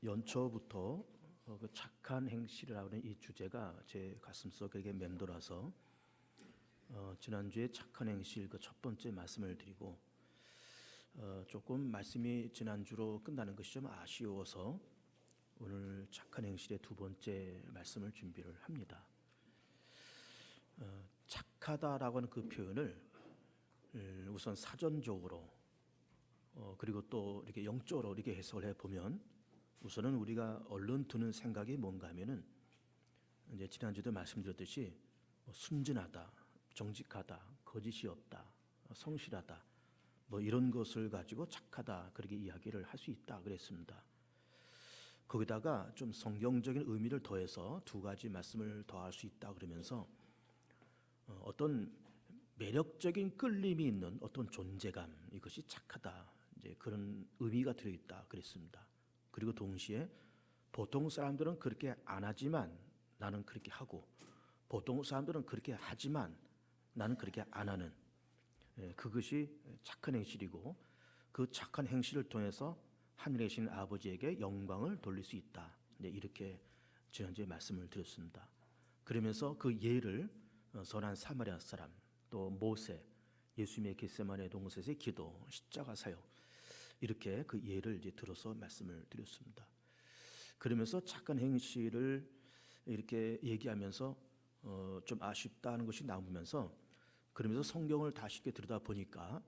연초부터 그 착한 행실이라고 하는 이 주제가 제 가슴속에 맴돌아서 지난주에 착한 행실 그 첫 번째 말씀을 드리고 조금 말씀이 지난주로 끝나는 것이 좀 아쉬워서 오늘 착한 행실의 두 번째 말씀을 준비를 합니다. 착하다라고 하는 그 표현을 우선 사전적으로 그리고 또 이렇게 영적으로 이렇게 해석을 해보면 우선은 우리가 얼른 드는 생각이 뭔가 하면은 이제 지난주도 말씀드렸듯이 순진하다, 정직하다, 거짓이 없다, 성실하다 뭐 이런 것을 가지고 착하다 그렇게 이야기를 할 수 있다 그랬습니다. 거기다가 좀 성경적인 의미를 더해서 두 가지 말씀을 더할 수 있다 그러면서 어떤 매력적인 끌림이 있는 어떤 존재감 이것이 착하다 이제 그런 의미가 들어있다 그랬습니다. 그리고 동시에 보통 사람들은 그렇게 안 하지만 나는 그렇게 하고 보통 사람들은 그렇게 하지만 나는 그렇게 안 하는 그것이 착한 행실이고 그 착한 행실을 통해서 하늘에 계신 아버지에게 영광을 돌릴 수 있다. 이렇게 지난주에 말씀을 드렸습니다. 그러면서 그 예를 선한 사마리아 사람 또 모세 예수님의 겟세마네 동산에서의 기도 십자가 사역 이렇게 그 예를 이제 들어서 말씀을 드렸습니다. 그러면서 착한 행실을 이렇게 얘기하면서 좀 아쉽다는 것이 나오면서 그러면서 성경을 다시 이렇게 들여다 보니까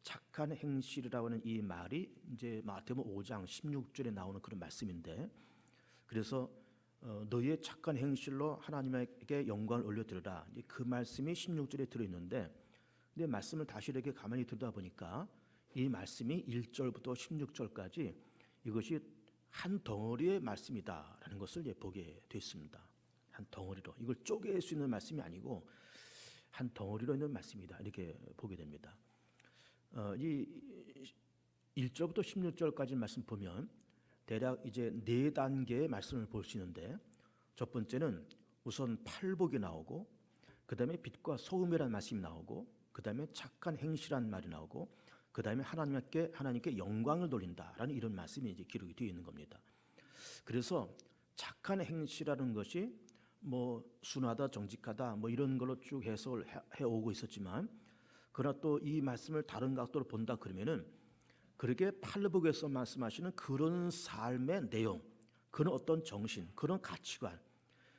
착한 행실이라고 하는 이 말이 이제 마태복음 5장 16절에 나오는 그런 말씀인데 그래서 너희의 착한 행실로 하나님에게 영광을 올려드리라 그 말씀이 16절에 들어있는데 근데 말씀을 다시 이렇게 가만히 들여다 보니까 이 말씀이 1절부터 16절까지 이것이 한 덩어리의 말씀이다라는 것을 보게 됐습니다. 한 덩어리로 이걸 쪼갤 수 있는 말씀이 아니고 한 덩어리로 있는 말씀이다 이렇게 보게 됩니다. 이 1절부터 16절까지 말씀 보면 대략 이제 네 단계의 말씀을 볼 수 있는데 첫 번째는 우선 팔복이 나오고 그 다음에 빛과 소금이라는 말씀이 나오고 그 다음에 착한 행실이라는 말이 나오고 그 다음에 하나님께 영광을 돌린다라는 이런 말씀이 이제 기록이 되어 있는 겁니다. 그래서 착한 행실이라는 것이 뭐 순하다, 정직하다 뭐 이런 걸로 쭉 해석을 해오고 있었지만 그러나 또 이 말씀을 다른 각도로 본다 그러면은 그렇게 팔복에서 말씀하시는 그런 삶의 내용, 그런 어떤 정신, 그런 가치관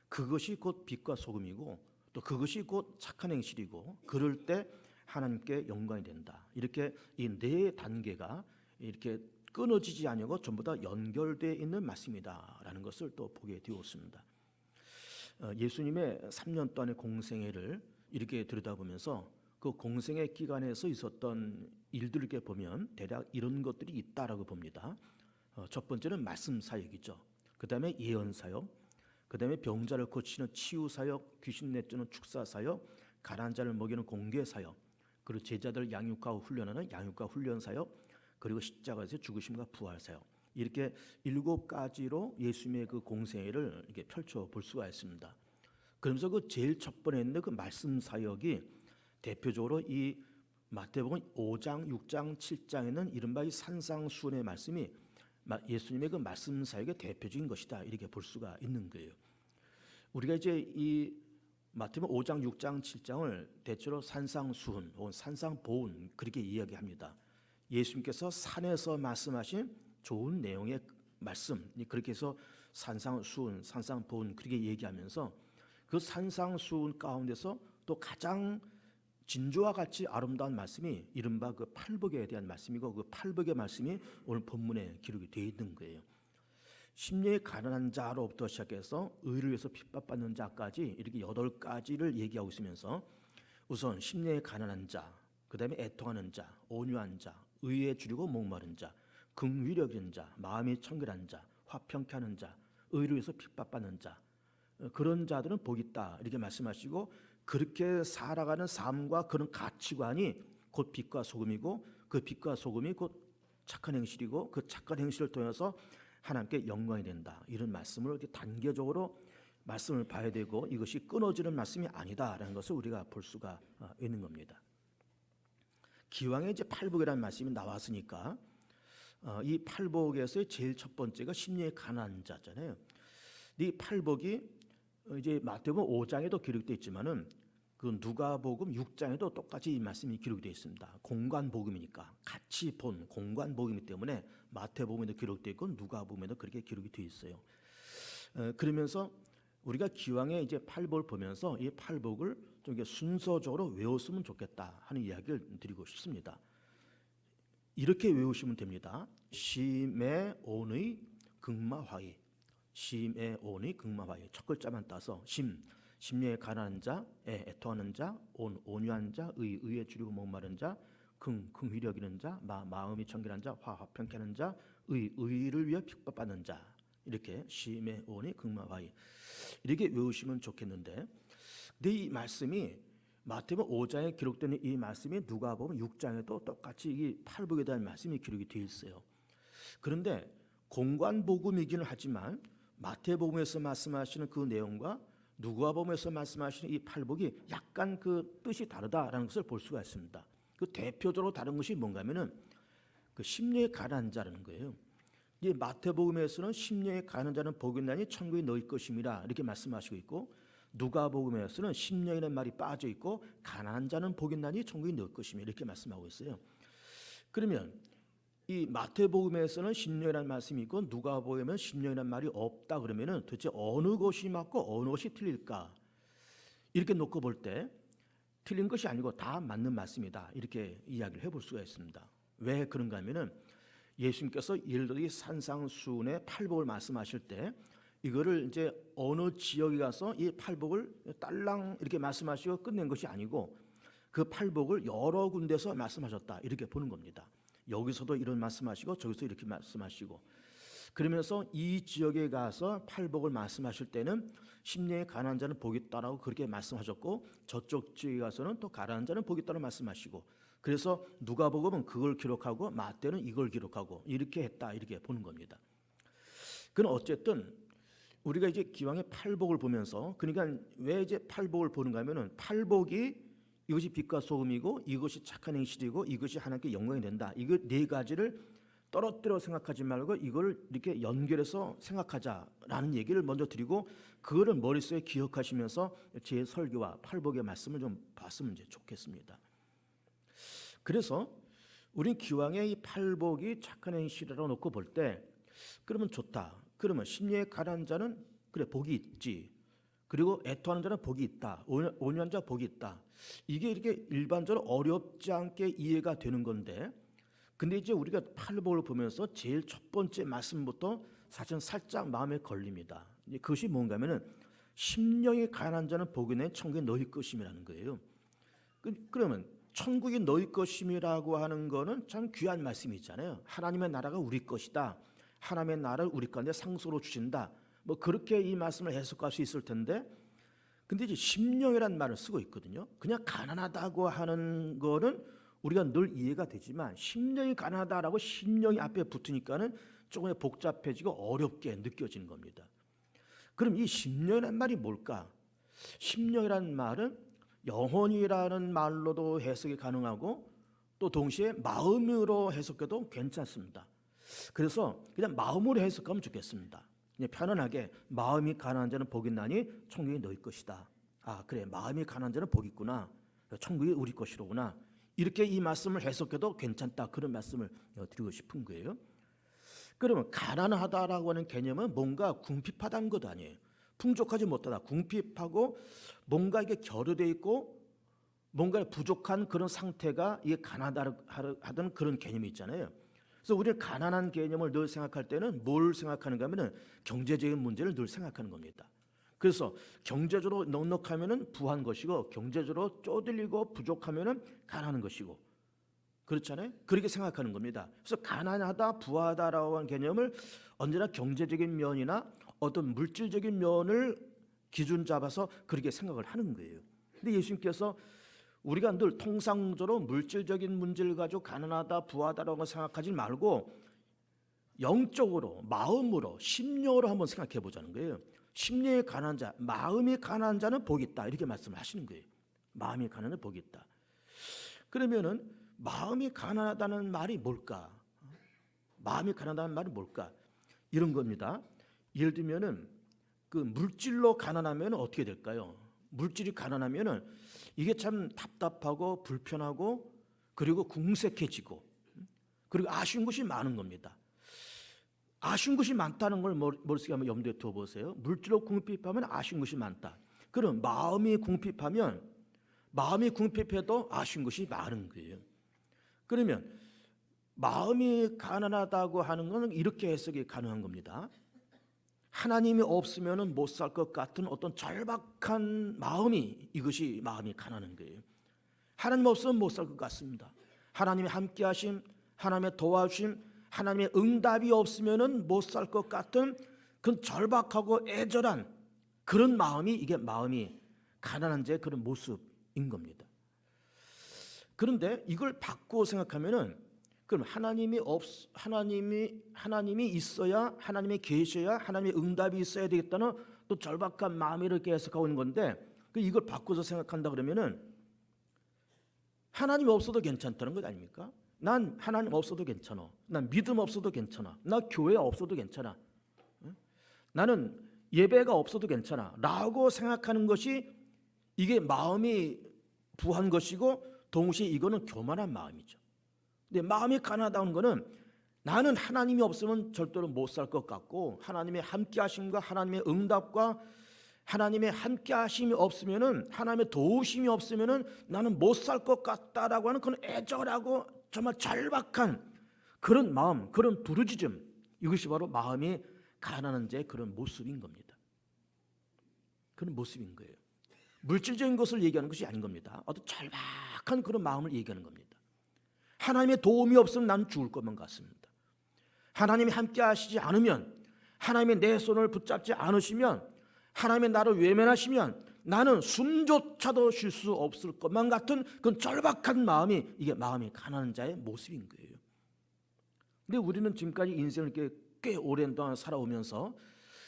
그것이 곧 빛과 소금이고 또 그것이 곧 착한 행실이고 그럴 때 하나님께 영광이 된다. 이렇게 이 네 단계가 이렇게 끊어지지 않고 전부 다 연결되어 있는 말씀이다라는 것을 또 보게 되었습니다. 예수님의 3년 동안의 공생애를 이렇게 들여다보면서 그 공생애 기간에서 있었던 일들을 이렇게 보면 대략 이런 것들이 있다라고 봅니다. 첫 번째는 말씀 사역이죠. 그 다음에 예언 사역, 그 다음에 병자를 고치는 치유 사역, 귀신 내쫓는 축사 사역, 가난한 자를 먹이는 공개 사역, 그리고 제자들 양육하고 훈련하는 양육과 훈련 사역, 그리고 십자가에서 죽으심과 부활 사역 이렇게 7가지로 예수님의 그 공생애를 이렇게 펼쳐 볼 수가 있습니다. 그러면서 그 제일 첫 번에 있는 그 말씀 사역이 대표적으로 이 마태복음 5장, 6장, 7장에는 이른바 이 산상수훈의 말씀이 예수님의 그 말씀 사역의 대표적인 것이다 이렇게 볼 수가 있는 거예요. 우리가 이제 이 마태복음 5장, 6장, 7장을 대체로 산상수훈 혹은 산상보훈 그렇게 이야기합니다. 예수님께서 산에서 말씀하신 좋은 내용의 말씀 그렇게 해서 산상수훈, 산상보훈 그렇게 얘기하면서 그 산상수훈 가운데서 또 가장 진주와 같이 아름다운 말씀이 이른바 그 팔복에 대한 말씀이고 그 팔복의 말씀이 오늘 본문에 기록이 되어 있는 거예요. 심령이 가난한 자로부터 시작해서 의를 위해서 핍박받는 자까지 이렇게 8가지를 얘기하고 있으면서 우선 심령이 가난한 자, 그 다음에 애통하는 자, 온유한 자, 의에 주리고 목마른 자, 긍휼력인 자, 마음이 청결한 자, 화평케 하는 자, 의를 위해서 핍박받는 자 그런 자들은 복이 있다 이렇게 말씀하시고 그렇게 살아가는 삶과 그런 가치관이 곧 빛과 소금이고 그 빛과 소금이 곧 착한 행실이고 그 착한 행실을 통해서 하나님께 영광이 된다 이런 말씀을 이렇게 단계적으로 말씀을 봐야 되고 이것이 끊어지는 말씀이 아니다라는 것을 우리가 볼 수가 있는 겁니다. 기왕에 이제 팔복이라는 말씀이 나왔으니까 이 팔복에서의 제일 첫 번째가 심령이 가난한 자잖아요. 이 팔복이 이제 마태복음 5장에도 기록되어 있지만은 그 누가복음 6장에도 똑같이 이 말씀이 기록되어 있습니다. 공관복음이니까 같이 본 공관복음이기 때문에 마태복음에도 기록되어 있고 누가복음에도 그렇게 기록이 되어 있어요. 그러면서 우리가 기왕에 이제 팔복을 보면서 이 팔복을 좀 이렇게 순서적으로 외웠으면 좋겠다 하는 이야기를 드리고 싶습니다. 이렇게 외우시면 됩니다. 심에온의 극마화의, 심에온의 극마화의 첫 글자만 따서 심령에 가난한 자, 애통하는 자, 온유한 자, 의에 줄이고 목마른 자, 긍휼히 여기는 자, 마음이 청결한 자, 화평케 하는 자, 의를 위해 핍박받는 자, 이렇게 심에온의 극마화의 이렇게 외우시면 좋겠는데, 근데 이 말씀이 마태복음 5장에 기록되는 이 말씀이 누가복음 6장에도 똑같이 이 팔복에 대한 말씀이 기록이 되어 있어요. 그런데 공관복음이기는 하지만 마태복음에서 말씀하시는 그 내용과 누가복음에서 말씀하시는 이 팔복이 약간 그 뜻이 다르다라는 것을 볼 수가 있습니다. 그 대표적으로 다른 것이 뭔가 하면은 그 심령에 가난한 자라는 거예요. 이 마태복음에서는 심령에 가난한 자는 복이 있나니 천국이 너희 것임이라 이렇게 말씀하시고 있고, 누가복음에서는 심령이라는 말이 빠져 있고 가난한 자는 복이 있나니 천국이 너희 것임이라 이렇게 말씀하고 있어요. 그러면 이 마태복음에서는 심령이라는 말씀이 있고 누가복음에는 심령이라는 말이 없다 그러면은 도대체 어느 것이 맞고 어느 것이 틀릴까? 이렇게 놓고 볼 때 틀린 것이 아니고 다 맞는 말씀이다 이렇게 이야기를 해볼 수가 있습니다. 왜 그런가 하면은 예수님께서 예를 들어 이 산상수훈의 팔복을 말씀하실 때 이거를 이제 어느 지역에 가서 이 팔복을 딸랑 이렇게 말씀하시고 끝낸 것이 아니고 그 팔복을 여러 군데서 말씀하셨다 이렇게 보는 겁니다. 여기서도 이런 말씀하시고 저기서 이렇게 말씀하시고, 그러면서 이 지역에 가서 팔복을 말씀하실 때는 심령에 가난한 자는 복이 있다라고 그렇게 말씀하셨고, 저쪽 지역에 가서는 또 가난한 자는 복이 있다고 말씀하시고, 그래서 누가복음은 그걸 기록하고 마태는 이걸 기록하고 이렇게 했다 이렇게 보는 겁니다. 그건 어쨌든 우리가 이제 기왕에 팔복을 보면서, 그러니까 왜 이제 팔복을 보는가 하면은 팔복이 이것이 빛과 소금이고 이것이 착한 행실이고 이것이 하나님께 영광이 된다. 이거 네 가지를 떨어뜨려 생각하지 말고 이걸 이렇게 연결해서 생각하자라는 얘기를 먼저 드리고, 그거를 머릿속에 기억하시면서 제 설교와 팔복의 말씀을 좀 봤으면 이제 좋겠습니다. 그래서 우리 기왕에 이 팔복이 착한 행실이라고 놓고 볼 때 그러면 좋다. 그러면 심령에 가난한 자는 그래 복이 있지. 그리고 애통하는 자는 복이 있다. 온유한 자 복이 있다. 이게 이렇게 일반적으로 어렵지 않게 이해가 되는 건데, 근데 이제 우리가 팔복을 보면서 제일 첫 번째 말씀부터 사실은 살짝 마음에 걸립니다. 그것이 뭔가 하면은 심령이 가난한 자는 복이 있나니 천국이 너희 것임이라는 거예요. 그러면 천국이 너희 것임이라고 하는 거는 참 귀한 말씀이잖아요. 하나님의 나라가 우리 것이다. 하나님의 나라를 우리 가운데 상속으로 주신다. 뭐 그렇게 이 말씀을 해석할 수 있을 텐데, 근데 이제 심령이라는 말을 쓰고 있거든요. 그냥 가난하다고 하는 거는 우리가 늘 이해가 되지만 심령이 가난하다라고 심령이 앞에 붙으니까는 조금 복잡해지고 어렵게 느껴지는 겁니다. 그럼 이 심령이라는 말이 뭘까? 심령이라는 말은 영혼이라는 말로도 해석이 가능하고 또 동시에 마음으로 해석해도 괜찮습니다. 그래서 그냥 마음으로 해석하면 좋겠습니다. 그냥 편안하게 마음이 가난한 자는 복이 있나니 천국이 너희 것이다. 아 그래, 마음이 가난한 자는 복이 있구나. 천국이 우리 것이로구나. 이렇게 이 말씀을 해석해도 괜찮다. 그런 말씀을 드리고 싶은 거예요. 그러면 가난하다라고 하는 개념은 뭔가 궁핍하다는 것도 아니에요. 풍족하지 못하다, 궁핍하고 뭔가 이게 결여되어 있고 뭔가 부족한 그런 상태가 이게 가난하다는 그런 개념이 있잖아요. 그래서 우리가 가난한 개념을 늘 생각할 때는 뭘 생각하는가 하면은 경제적인 문제를 늘 생각하는 겁니다. 그래서 경제적으로 넉넉하면은 부한 것이고 경제적으로 쪼들리고 부족하면은 가난한 것이고, 그렇잖아요. 그렇게 생각하는 겁니다. 그래서 가난하다, 부하다라고 하는 개념을 언제나 경제적인 면이나 어떤 물질적인 면을 기준 잡아서 그렇게 생각을 하는 거예요. 근데 예수님께서 우리가 늘 통상적으로 물질적인 문제를 가지고 가난하다, 부하다라고 생각하지 말고 영적으로, 마음으로, 심령으로 한번 생각해 보자는 거예요. 심령이 가난한 자, 마음이 가난한 자는 복이 있다. 이렇게 말씀을 하시는 거예요. 마음이 가난한 복이 있다. 그러면은 마음이 가난하다는 말이 뭘까? 마음이 가난하다는 말은 뭘까? 이런 겁니다. 예를 들면은 그 물질로 가난하면 어떻게 될까요? 물질이 가난하면은 이게 참 답답하고 불편하고 그리고 궁색해지고 그리고 아쉬운 것이 많은 겁니다. 아쉬운 것이 많다는 걸 머릿속에 한번 염두에 두어보세요. 물질로 궁핍하면 아쉬운 것이 많다. 그럼 마음이 궁핍해도 아쉬운 것이 많은 거예요. 그러면 마음이 가난하다고 하는 것은 이렇게 해석이 가능한 겁니다. 하나님이 없으면 못 살 것 같은 어떤 절박한 마음이 이것이 마음이 가난한 거예요. 하나님 없으면 못 살 것 같습니다. 하나님의 함께하심, 하나님의 도와주심, 하나님의 응답이 없으면 못 살 것 같은 그런 절박하고 애절한 그런 마음이 이게 마음이 가난한 자의 그런 모습인 겁니다. 그런데 이걸 바꾸어 생각하면은 그럼 하나님이 있어야 하나님이 계셔야 하나님의 응답이 있어야 되겠다는 또 절박한 마음이 이렇게 해석하고 있는 건데 이걸 바꿔서 생각한다 그러면은 하나님 없어도 괜찮다는 것 아닙니까? 난 하나님 없어도 괜찮아. 난 믿음 없어도 괜찮아. 나 교회 없어도 괜찮아. 나는 예배가 없어도 괜찮아. 라고 생각하는 것이 이게 마음이 부한 것이고 동시에 이거는 교만한 마음이죠. 근데 마음이 가난하다는 것은 나는 하나님이 없으면 절대로 못 살 것 같고 하나님의 함께하심과 하나님의 응답과 하나님의 함께하심이 없으면은 하나님의 도우심이 없으면은 나는 못 살 것 같다라고 하는 그런 애절하고 정말 절박한 그런 마음, 그런 부르짖음, 이것이 바로 마음이 가난한 자의 그런 모습인 겁니다. 그런 모습인 거예요. 물질적인 것을 얘기하는 것이 아닌 겁니다. 어떤 절박한 그런 마음을 얘기하는 겁니다. 하나님의 도움이 없으면 나는 죽을 것만 같습니다. 하나님이 함께 하시지 않으면, 하나님의 내 손을 붙잡지 않으시면, 하나님의 나를 외면하시면 나는 숨조차도 쉴 수 없을 것만 같은 그런 절박한 마음이 이게 마음이 가난한 자의 모습인 거예요. 근데 우리는 지금까지 인생을 이렇게 꽤 오랜 동안 살아오면서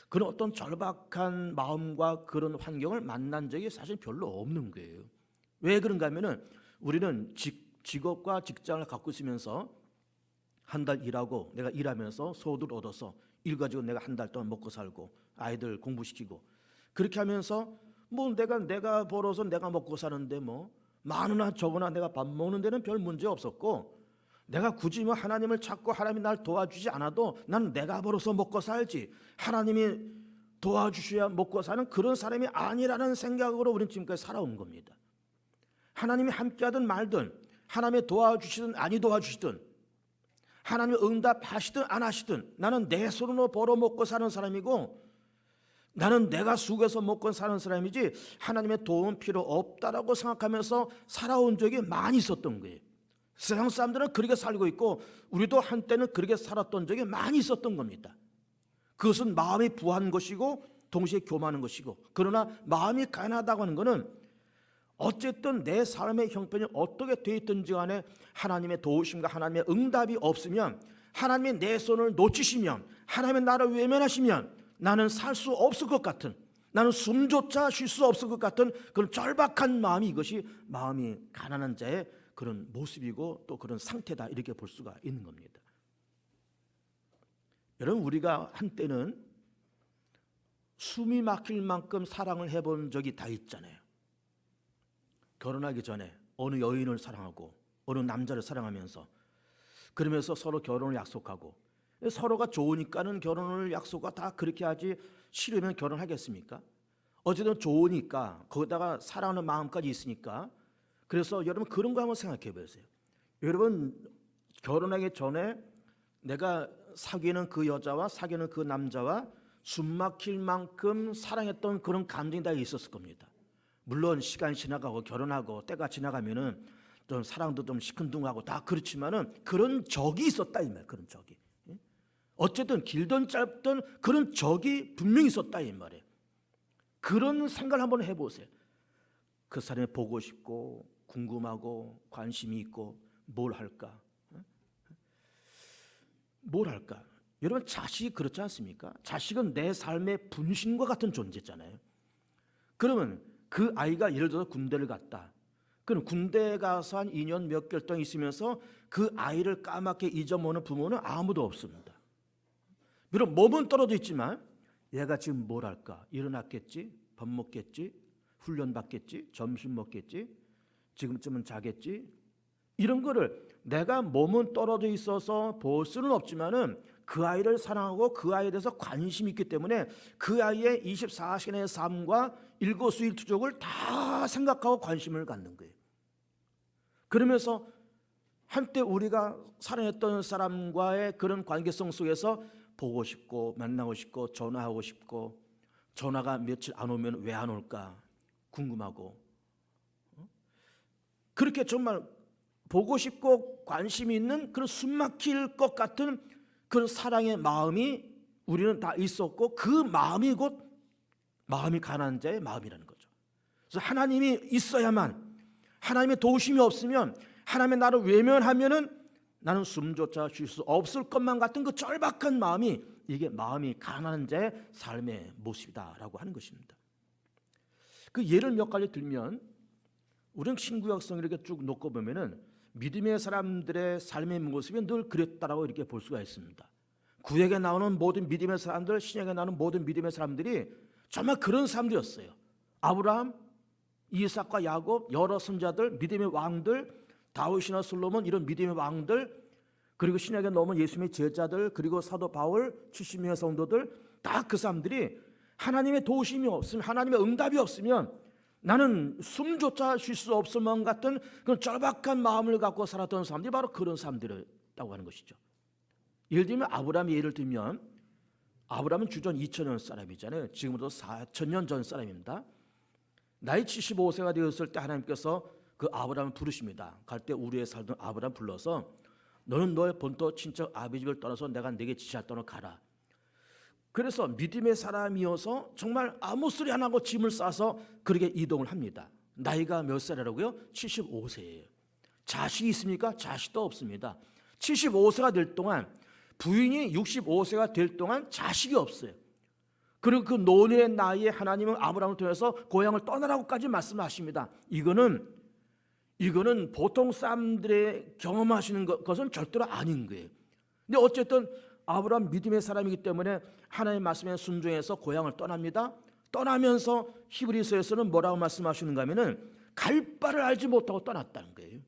그런 어떤 절박한 마음과 그런 환경을 만난 적이 사실 별로 없는 거예요. 왜 그런가 하면은 우리는 직업과 직장을 갖고 있으면서 한 달 일하고 내가 일하면서 소득을 얻어서 일 가지고 내가 한 달 동안 먹고 살고 아이들 공부시키고 그렇게 하면서 뭐 내가 벌어서 내가 먹고 사는데 뭐 많으나 적으나 내가 밥 먹는 데는 별 문제 없었고 내가 굳이 뭐 하나님을 찾고 하나님이 날 도와주지 않아도 나는 내가 벌어서 먹고 살지 하나님이 도와주셔야 먹고 사는 그런 사람이 아니라는 생각으로 우리는 지금까지 살아온 겁니다. 하나님이 함께하든 말든 하나님이 도와주시든 아니 도와주시든 하나님이 응답하시든 안 하시든 나는 내 손으로 벌어 먹고 사는 사람이고 나는 내가 수고해서 먹고 사는 사람이지 하나님의 도움 필요 없다라고 생각하면서 살아온 적이 많이 있었던 거예요. 세상 사람들은 그렇게 살고 있고 우리도 한때는 그렇게 살았던 적이 많이 있었던 겁니다. 그것은 마음이 부한 것이고 동시에 교만한 것이고 그러나 마음이 가난하다고 하는 것은 어쨌든 내 삶의 형편이 어떻게 되어 있든지 간에 하나님의 도우심과 하나님의 응답이 없으면 하나님의 내 손을 놓치시면 하나님의 나를 외면하시면 나는 살 수 없을 것 같은 나는 숨조차 쉴 수 없을 것 같은 그런 절박한 마음이 이것이 마음이 가난한 자의 그런 모습이고 또 그런 상태다 이렇게 볼 수가 있는 겁니다. 여러분 우리가 한때는 숨이 막힐 만큼 사랑을 해본 적이 다 있잖아요. 결혼하기 전에 어느 여인을 사랑하고 어느 남자를 사랑하면서 그러면서 서로 결혼을 약속하고 서로가 좋으니까는 결혼을 약속과 다 그렇게 하지 싫으면 결혼하겠습니까? 어쨌든 좋으니까 거기다가 사랑하는 마음까지 있으니까 그래서 여러분 그런 거 한번 생각해 보세요. 여러분 결혼하기 전에 내가 사귀는 그 여자와 사귀는 그 남자와 숨막힐 만큼 사랑했던 그런 감정이 다 있었을 겁니다. 물론 시간이 지나가고 결혼하고 때가 지나가면은 좀 사랑도 좀 시큰둥하고 다 그렇지만은 그런 적이 있었다 이 말. 그런 적이 어쨌든 길든 짧든 그런 적이 분명히 있었다 이 말이에요. 그런 생각을 한번 해보세요. 그 사람이 보고 싶고 궁금하고 관심이 있고 뭘 할까? 뭘 할까? 여러분 자식이 그렇지 않습니까? 자식은 내 삶의 분신과 같은 존재잖아요. 그러면 그 아이가 예를 들어서 군대를 갔다. 그럼 군대 가서 한 2년 몇 개월 동안 있으면서 그 아이를 까맣게 잊어먹는 부모는 아무도 없습니다. 비록 몸은 떨어져 있지만 얘가 지금 뭘 할까? 일어났겠지? 밥 먹겠지? 훈련 받겠지? 점심 먹겠지? 지금쯤은 자겠지? 이런 거를 내가 몸은 떨어져 있어서 볼 수는 없지만은 그 아이를 사랑하고 그 아이에 대해서 관심이 있기 때문에 그 아이의 24시간의 삶과 일거수일투족을 다 생각하고 관심을 갖는 거예요. 그러면서 한때 우리가 사랑했던 사람과의 그런 관계성 속에서 보고 싶고 만나고 싶고 전화하고 싶고 전화가 며칠 안 오면 왜 안 올까 궁금하고 그렇게 정말 보고 싶고 관심이 있는 그런 숨막힐 것 같은 그런 사랑의 마음이 우리는 다 있었고 그 마음이 곧 마음이 가난한 자의 마음이라는 거죠. 그래서 하나님이 있어야만 하나님의 도우심이 없으면 하나님의 나를 외면하면은 나는 숨조차 쉴 수 없을 것만 같은 그 절박한 마음이 이게 마음이 가난한 자의 삶의 모습이다라고 하는 것입니다. 그 예를 몇 가지 들면 우리는 신구약성을 이렇게 쭉 놓고 보면은 믿음의 사람들의 삶의 모습이 늘 그랬다라고 이렇게 볼 수가 있습니다. 구약에 나오는 모든 믿음의 사람들, 신약에 나오는 모든 믿음의 사람들이 정말 그런 사람들이었어요. 아브라함, 이삭과 야곱, 여러 선자들, 믿음의 왕들, 다윗이나 솔로몬 이런 믿음의 왕들, 그리고 신약에 나오면 예수님의 제자들, 그리고 사도 바울, 70명의 성도들 다 그 사람들이 하나님의 도우심이 없으면 하나님의 응답이 없으면 나는 숨조차 쉴 수 없을 것 같은 그런 절박한 마음을 갖고 살았던 사람들이 바로 그런 사람들이라고 하는 것이죠. 예를 들면 아브라함의 예를 들면 아브라함은 주전 2000년 사람이잖아요. 지금부터 4000년 전 사람입니다. 나이 75세가 되었을 때 하나님께서 그 아브라함을 부르십니다. 갈 때 우리에 살던 아브라함 불러서 너는 너의 본토 친척 아비 집을 떠나서 내가 네게 지시할 땅으로 가라. 그래서 믿음의 사람이어서 정말 아무 소리 안 하고 짐을 싸서 그렇게 이동을 합니다. 나이가 몇 살이라고요? 75세예요. 자식이 있습니까? 자식도 없습니다. 75세가 될 동안 부인이 65세가 될 동안 자식이 없어요. 그리고 그 노년의 나이에 하나님은 아브라함을 통해서 고향을 떠나라고까지 말씀하십니다. 이거는 보통 사람들의 경험하시는 것은 절대로 아닌 거예요. 근데 어쨌든 아브라함 믿음의 사람이기 때문에 하나님의 말씀에 순종해서 고향을 떠납니다. 떠나면서 히브리서에서는 뭐라고 말씀하시는가 하면은 갈 바를 알지 못하고 떠났다는 거예요.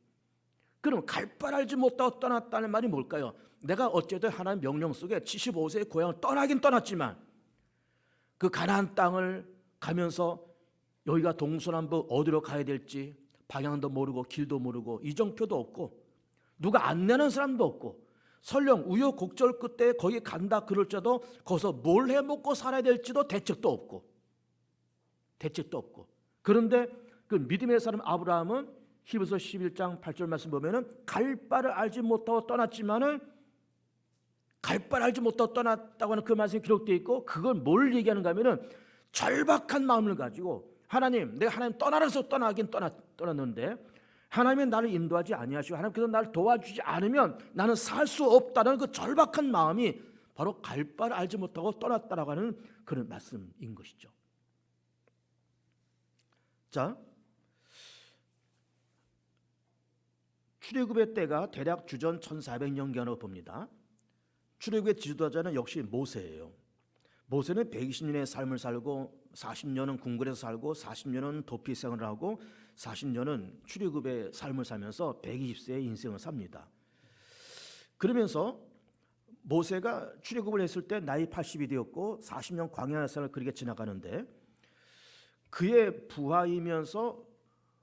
그럼 갈 바를 알지 못하고 떠났다는 말이 뭘까요? 내가 어쨌든 하나님 명령 속에 75세의 고향을 떠나긴 떠났지만 그 가나안 땅을 가면서 여기가 동서남북 어디로 가야 될지 방향도 모르고 길도 모르고 이정표도 없고 누가 안내하는 사람도 없고 설령 우여곡절 끝에 거기 간다 그럴지라도 거기서 뭘 해먹고 살아야 될지도 대책도 없고 그런데 그 믿음의 사람 아브라함은 히브리서 11장 8절 말씀 보면은 갈 바를 알지 못하고 떠났지만은 갈 바를 알지 못하고 떠났다고 하는 그 말씀이 기록되어 있고 그건 뭘 얘기하는가 하면은 절박한 마음을 가지고 하나님 내가 하나님 떠나라서 떠나긴 떠났는데 하나님이 나를 인도하지 아니하시고 하나님께서 나를 도와주지 않으면 나는 살 수 없다는 그 절박한 마음이 바로 갈 바를 알지 못하고 떠났다라고 하는 그런 말씀인 것이죠. 자, 출애굽의 때가 대략 주전 1400년경으로 봅니다. 출애굽의 지도자는 역시 모세예요. 모세는 120년의 삶을 살고 40년은 궁궐에서 살고 40년은 도피 생활을 하고 40년은 출애굽의 삶을 살면서 120세의 인생을 삽니다. 그러면서 모세가 출애굽을 했을 때 나이 80이 되었고 40년 광야 생활을 그렇게 지나가는데 그의 부하이면서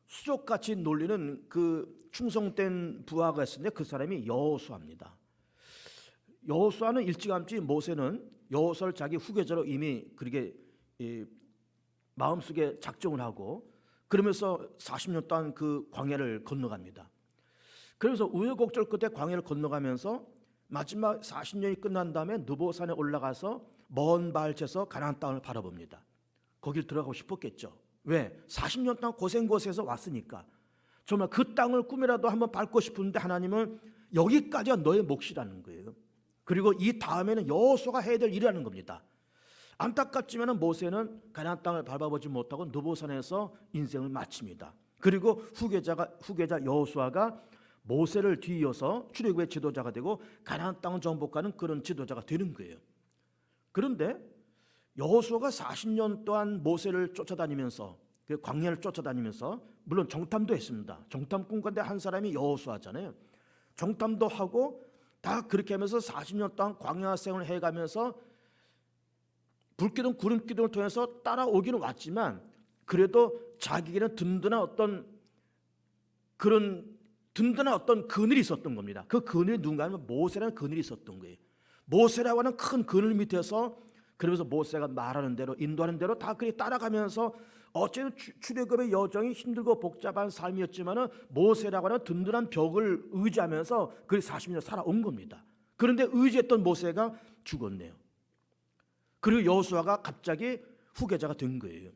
수족같이 놀리는 그 충성된 부하가 있었는데 그 사람이 여호수아입니다. 여호수아는 일찌감치 모세는 여호수아를 자기 후계자로 이미 그렇게 마음속에 작정을 하고 그러면서 40년 동안 그 광야를 건너갑니다. 그래서 우여곡절 끝에 광야를 건너가면서 마지막 40년이 끝난 다음에 느보산에 올라가서 먼 발치에서 가나안 땅을 바라봅니다. 거길 들어가고 싶었겠죠. 왜? 40년 동안 고생고생해서 왔으니까 정말 그 땅을 꿈이라도 한번 밟고 싶은데 하나님은 여기까지가 너의 몫이라는 거예요. 그리고 이 다음에는 여호수아가 해야 될 일이라는 겁니다. 안타깝지만 모세는 가나안 땅을 밟아보지 못하고 느보산에서 인생을 마칩니다. 그리고 후계자 여호수아가 모세를 뒤이어서 출애굽의 지도자가 되고 가나안 땅을 정복하는 그런 지도자가 되는 거예요. 그런데 여호수아가 40년 동안 모세를 쫓아다니면서 그 광야를 쫓아다니면서 물론 정탐도 했습니다. 정탐꾼 가운데 한 사람이 여호수아잖아요. 정탐도 하고 다 그렇게 하면서 40년 동안 광야 생활을 해가면서 불기둥 구름기둥을 통해서 따라오기는 왔지만 그래도 자기에게는 든든한 어떤 그늘이 있었던 겁니다. 그 그늘이 누군가 하면 모세라는 그늘이 있었던 거예요. 모세라고 하는 큰 그늘 밑에서 그러면서 모세가 말하는 대로 인도하는 대로 다 그렇게 따라가면서 어쨌든 출애굽의 여정이 힘들고 복잡한 삶이었지만은 모세라고 하는 든든한 벽을 의지하면서 그 40년 살아온 겁니다. 그런데 의지했던 모세가 죽었네요. 그리고 여호수아가 갑자기 후계자가 된 거예요.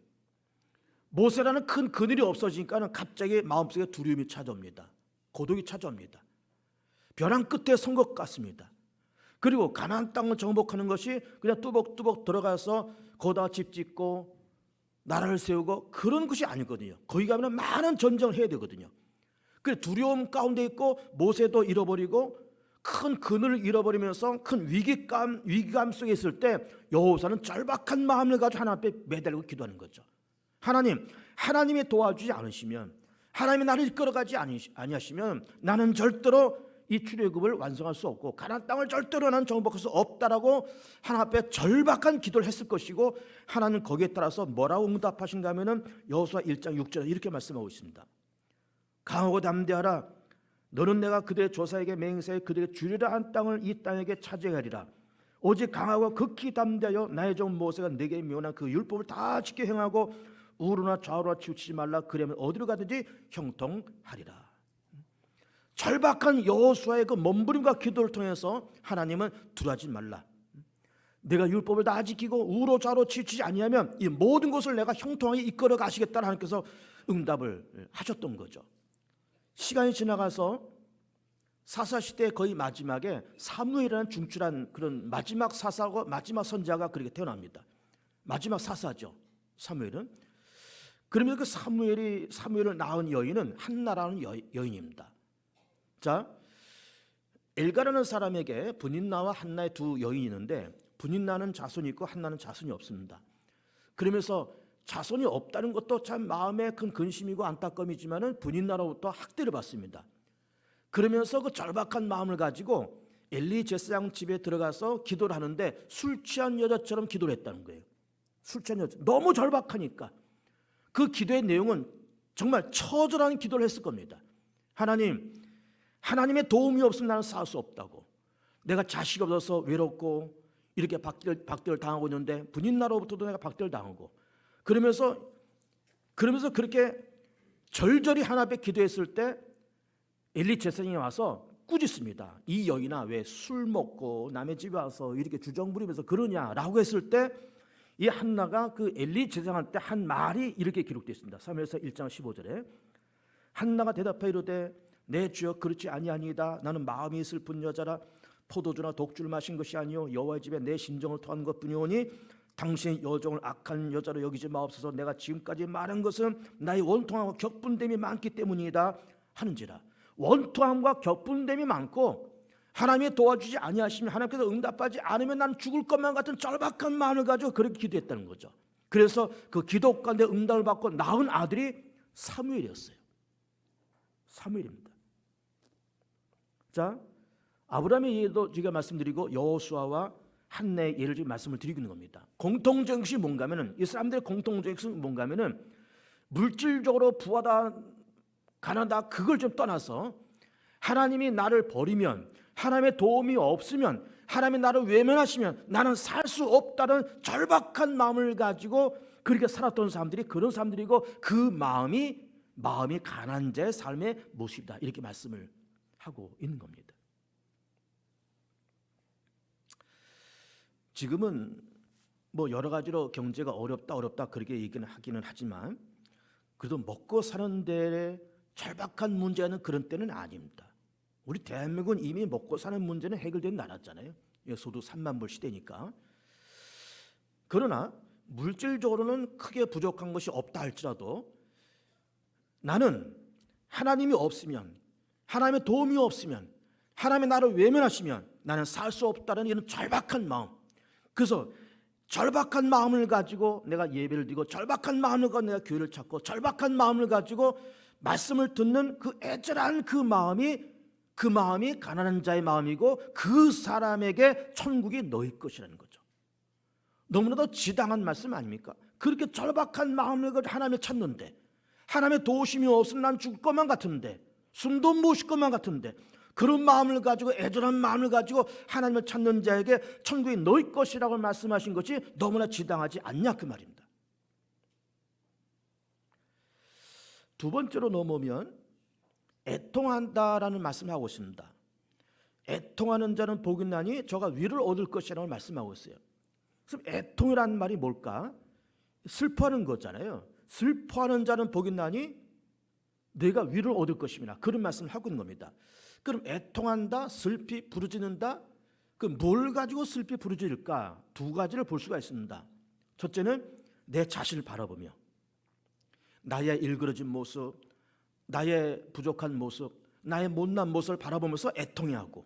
모세라는 큰 그늘이 없어지니까는 갑자기 마음속에 두려움이 찾아옵니다. 고독이 찾아옵니다. 벼랑 끝에 선 것 같습니다. 그리고 가나안 땅을 정복하는 것이 그냥 뚜벅뚜벅 들어가서 거기다 집 짓고 나라를 세우고 그런 것이 아니거든요. 거기 가면 많은 전쟁을 해야 되거든요. 그 두려움 가운데 있고 모세도 잃어버리고 큰 그늘을 잃어버리면서 큰 위기감 속에 있을 때 여호수아는 절박한 마음을 가지고 하나님 앞에 매달리고 기도하는 거죠. 하나님이 도와주지 않으시면, 하나님이 나를 이끌어가지 아니하시면 나는 절대로 이 출애굽을 완성할 수 없고 가나안 땅을 절대로 나는 정복할 수 없다라고 하나님 앞에 절박한 기도를 했을 것이고, 하나님 거기에 따라서 뭐라고 응답하신가 하면은 여호수아 1장 6절에 이렇게 말씀하고 있습니다. 강하고 담대하라. 너는 내가 그들의 조사에게 맹세해 그들에게 주리라 한 땅을 이 땅에게 차지하리라. 오직 강하고 극히 담대하여 나의 종 모세가 내게 명한 그 율법을 다 지켜 행하고 우로나 좌우로나 치우치지 말라. 그러면 어디로 가든지 형통하리라. 절박한 여호수아의 그 몸부림과 기도를 통해서 하나님은 두려워하지 말라. 내가 율법을 다 지키고 우로 좌로 치우치지 아니하면 이 모든 것을 내가 형통하게 이끌어 가시겠다는 하나님께서 응답을 하셨던 거죠. 시간이 지나가서 사사시대 거의 마지막에 사무엘이라는 중출한 그런 마지막 사사고 마지막 선지자가 그렇게 태어납니다. 마지막 사사죠, 사무엘은. 그러면 그 사무엘을 낳은 여인은 한나라는 여인입니다. 자, 엘가라는 사람에게 분인나와 한나의 두 여인이 있는데 분인나는 자손이 있고 한나는 자손이 없습니다. 그러면서 자손이 없다는 것도 참 마음에 큰 근심이고 안타까움이지만은 분인나로부터 학대를 받습니다. 그러면서 그 절박한 마음을 가지고 엘리 제사장 집에 들어가서 기도를 하는데 술 취한 여자처럼 기도를 했다는 거예요. 술 취한 여자, 너무 절박하니까. 그 기도의 내용은 정말 처절한 기도를 했을 겁니다. 하나님의 도움이 없으면 나는 살 수 없다고. 내가 자식이 없어서 외롭고 이렇게 박대를 당하고 있는데 분인나로부터도 내가 박대를 당하고 그러면서 그렇게 절절히 하나님 앞에 기도했을 때 엘리 제사장이 와서 꾸짖습니다. 이 여인아 왜 술 먹고 남의 집에 와서 이렇게 주정 부리면서 그러냐라고 했을 때 이 한나가 그 엘리 제사장한테 한 말이 이렇게 기록되어 있습니다. 사무엘서 1장 15절에 한나가 대답하여 이르되 내 주여 그렇지 아니하니이다. 나는 마음이 슬픈 여자라 포도주나 독주를 마신 것이 아니요 여호와의 집에 내 신정을 토한 것뿐이오니 당신의 여종을 악한 여자로 여기지 마옵소서. 내가 지금까지 말한 것은 나의 원통함과 격분됨이 많기 때문이다 하는지라. 원통함과 격분됨이 많고 하나님이 도와주지 아니하시면 하나님께서 응답하지 않으면 난 죽을 것만 같은 절박한 마음을 가지고 그렇게 기도했다는 거죠. 그래서 그 기도 가운데 응답을 받고 낳은 아들이 사무엘이었어요. 사무엘입니다. 자, 아브라함의 예도 제가 말씀드리고 여호수아와 한나의 예를 지금 말씀을 드리고 있는 겁니다. 공통적인 것이 뭔가 하면은 이 사람들의 공통적인 것이 뭔가 하면은 물질적으로 부하다 가난하다 그걸 좀 떠나서 하나님이 나를 버리면, 하나님의 도움이 없으면, 하나님이 나를 외면하시면 나는 살 수 없다는 절박한 마음을 가지고 그렇게 살았던 사람들이 그런 사람들이고 그 마음이 가난한 자의 삶의 모습이다 이렇게 말씀을 하고 있는 겁니다. 지금은 뭐 여러 가지로 경제가 어렵다 그렇게 얘기는 하기는 하지만 그래도 먹고 사는 데 절박한 문제는 그런 때는 아닙니다. 우리 대한민국은 이미 먹고 사는 문제는 해결된 나라잖아요. 소득 3만 불 시대니까. 그러나 물질적으로는 크게 부족한 것이 없다 할지라도 나는 하나님이 없으면, 하나님의 도움이 없으면, 하나님의 나를 외면하시면 나는 살 수 없다는 이런 절박한 마음. 그래서 절박한 마음을 가지고 내가 예배를 드리고, 절박한 마음을 가지고 내가 교회를 찾고, 절박한 마음을 가지고 말씀을 듣는 그 애절한 그 마음이 가난한 자의 마음이고, 그 사람에게 천국이 너희 것이라는 거죠. 너무나도 지당한 말씀 아닙니까? 그렇게 절박한 마음을 가지고 하나님을 찾는데, 하나님의 도우심이 없으면 난 죽을 것만 같은데, 숨도 못 쉴 것만 같은데, 그런 마음을 가지고, 애절한 마음을 가지고 하나님을 찾는 자에게 천국이 너희 것이라고 말씀하신 것이 너무나 지당하지 않냐 그 말입니다. 두 번째로 넘어오면 애통한다라는 말씀을 하고 있습니다. 애통하는 자는 복이 나니 저가 위를 얻을 것이라고 말씀하고 있어요. 그럼 애통이라는 말이 뭘까? 슬퍼하는 거잖아요. 슬퍼하는 자는 복이 나니 내가 위를 얻을 것입니다. 그런 말씀을 하고 있는 겁니다. 그럼 애통한다, 슬피 부르짖는다, 그 뭘 가지고 슬피 부르짖을까? 두 가지를 볼 수가 있습니다. 첫째는 내 자신을 바라보며 나의 일그러진 모습, 나의 부족한 모습, 나의 못난 모습을 바라보면서 애통해하고,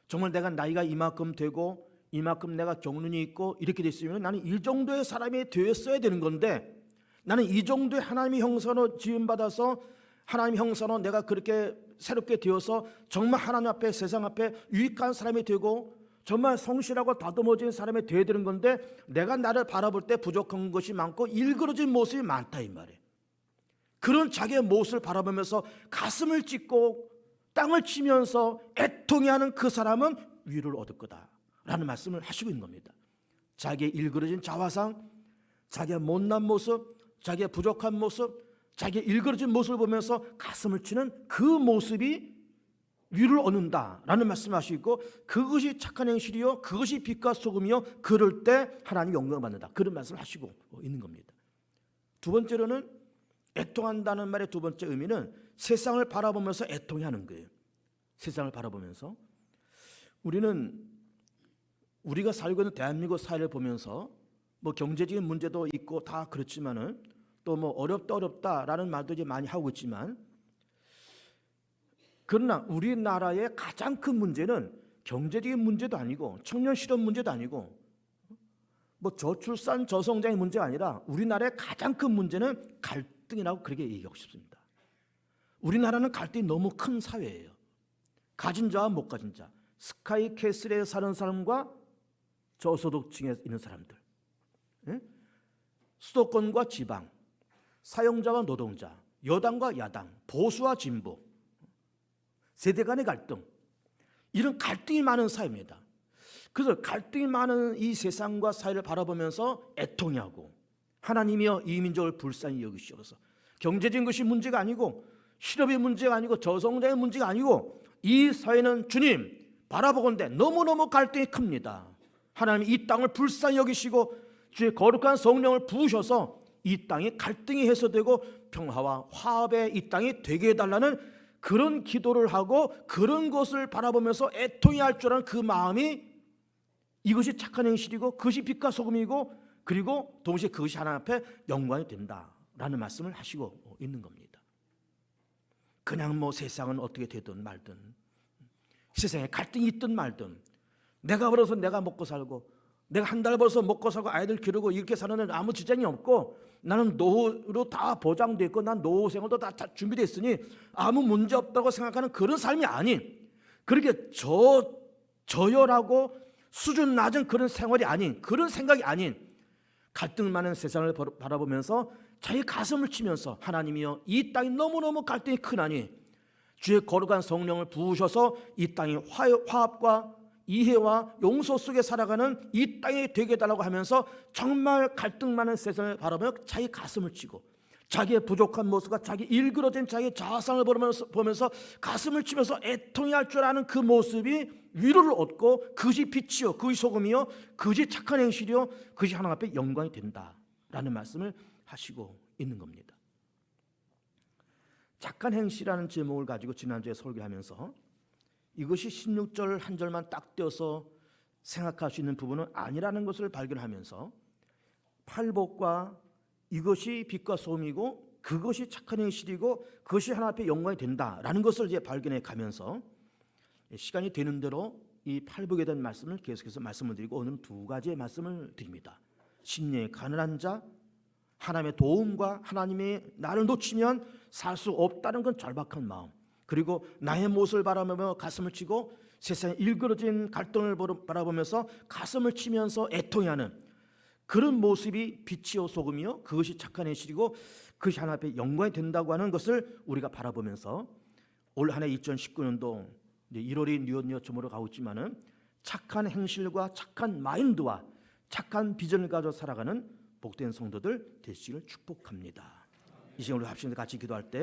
정말 내가 나이가 이만큼 되고 이만큼 내가 경륜이 있고 이렇게 됐으면 나는 이 정도의 사람이 되었어야 되는 건데, 나는 이 정도의 하나님의 형상으로 지음받아서 하나님의 형상으로 내가 그렇게 새롭게 되어서 정말 하나님 앞에, 세상 앞에 유익한 사람이 되고 정말 성실하고 다듬어진 사람이 되어야 되는 건데, 내가 나를 바라볼 때 부족한 것이 많고 일그러진 모습이 많다 이 말이에요. 그런 자기의 모습을 바라보면서 가슴을 찢고 땅을 치면서 애통해하는 그 사람은 위를 얻을 거다라는 말씀을 하시고 있는 겁니다. 자기의 일그러진 자화상, 자기의 못난 모습, 자기의 부족한 모습, 자기의 일그러진 모습을 보면서 가슴을 치는 그 모습이 위를 얻는다라는 말씀하시고, 그것이 착한 행실이요, 그것이 빛과 소금이요, 그럴 때 하나님 영광을 받는다, 그런 말씀을 하시고 있는 겁니다. 두 번째로는 애통한다는 말의 두 번째 의미는 세상을 바라보면서 애통해하는 거예요. 세상을 바라보면서 우리가 살고 있는 대한민국 사회를 보면서 뭐 경제적인 문제도 있고 다 그렇지만은 또 뭐 어렵다라는 말도 이제 많이 하고 있지만, 그러나 우리나라의 가장 큰 문제는 경제적인 문제도 아니고 청년 실업 문제도 아니고 뭐 저출산 저성장의 문제가 아니라 우리나라의 가장 큰 문제는 갈등이라고 그렇게 얘기하고 싶습니다. 우리나라는 갈등이 너무 큰 사회예요. 가진 자와 못 가진 자, 스카이캐슬에 사는 사람과 저소득층에 있는 사람들, 수도권과 지방, 사용자와 노동자, 여당과 야당, 보수와 진보, 세대 간의 갈등, 이런 갈등이 많은 사회입니다. 그래서 갈등이 많은 이 세상과 사회를 바라보면서 애통해하고, 하나님이여 이 민족을 불쌍히 여기시옵소서. 경제적인 것이 문제가 아니고 실업의 문제가 아니고 저성장의 문제가 아니고 이 사회는 주님 바라보건대 너무너무 갈등이 큽니다. 하나님 이 땅을 불쌍히 여기시고 주의 거룩한 성령을 부으셔서 이 땅이 갈등이 해소되고 평화와 화합의 이 땅이 되게 해달라는 그런 기도를 하고, 그런 것을 바라보면서 애통해할 줄 아는 그 마음이, 이것이 착한 행실이고 그것이 빛과 소금이고, 그리고 동시에 그것이 하나님 앞에 영광이 된다라는 말씀을 하시고 있는 겁니다. 그냥 뭐 세상은 어떻게 되든 말든, 세상에 갈등이 있든 말든, 내가 벌어서 내가 먹고 살고, 내가 한 달 벌어서 먹고 살고 아이들 기르고 이렇게 사는 데는 아무 지장이 없고, 나는 노후로 다 보장돼 있고 난 노후 생활도 다 준비되어 있으니 아무 문제 없다고 생각하는 그런 삶이 아닌, 그렇게 저열하고 수준 낮은 그런 생활이 아닌, 그런 생각이 아닌 갈등 많은 세상을 바라보면서 자기 가슴을 치면서 하나님이여 이 땅이 너무너무 갈등이 크나니 주의 거룩한 성령을 부으셔서 이 땅이 화합과 이해와 용서 속에 살아가는 이 땅이 되게 해달라고 하면서 정말 갈등 많은 세상을 바라보며 자기 가슴을 치고, 자기의 부족한 모습과 자기 일그러진 자기의 자아상을 보면서 가슴을 치면서 애통해할 줄 아는 그 모습이 위로를 얻고, 그것이 빛이요 그것이 소금이요 그것이 착한 행실이요 그것이 하나님 앞에 영광이 된다라는 말씀을 하시고 있는 겁니다. 착한 행실이라는 제목을 가지고 지난주에 설교하면서 이것이 16절 한 절만 딱 떼어서 생각할 수 있는 부분은 아니라는 것을 발견하면서 팔복과 이것이 빛과 소금이고 그것이 착한 행실이고 그것이 하나님 앞에 영광이 된다라는 것을 이제 발견해 가면서 시간이 되는 대로 이 팔복에 대한 말씀을 계속해서 말씀을 드리고 오늘은 두 가지의 말씀을 드립니다. 심령이 가난한 자, 하나님의 도움과 하나님의 나를 놓치면 살 수 없다는 건 절박한 마음, 그리고 나의 모습을 바라보며 가슴을 치고 세상에 일그러진 갈등을 바라보면서 가슴을 치면서 애통해하는 그런 모습이 빛이요 소금이요 그것이 착한 행실이고 그것이 하나님 앞에 영광이 된다고 하는 것을 우리가 바라보면서 올 한 해 2019년도 1월이 뉘엿뉘엿점으로 가고 있지만은 착한 행실과 착한 마인드와 착한 비전을 가지고 살아가는 복된 성도들 되시기를 축복합니다. 이 시간 우리 합심해서 같이 기도할 때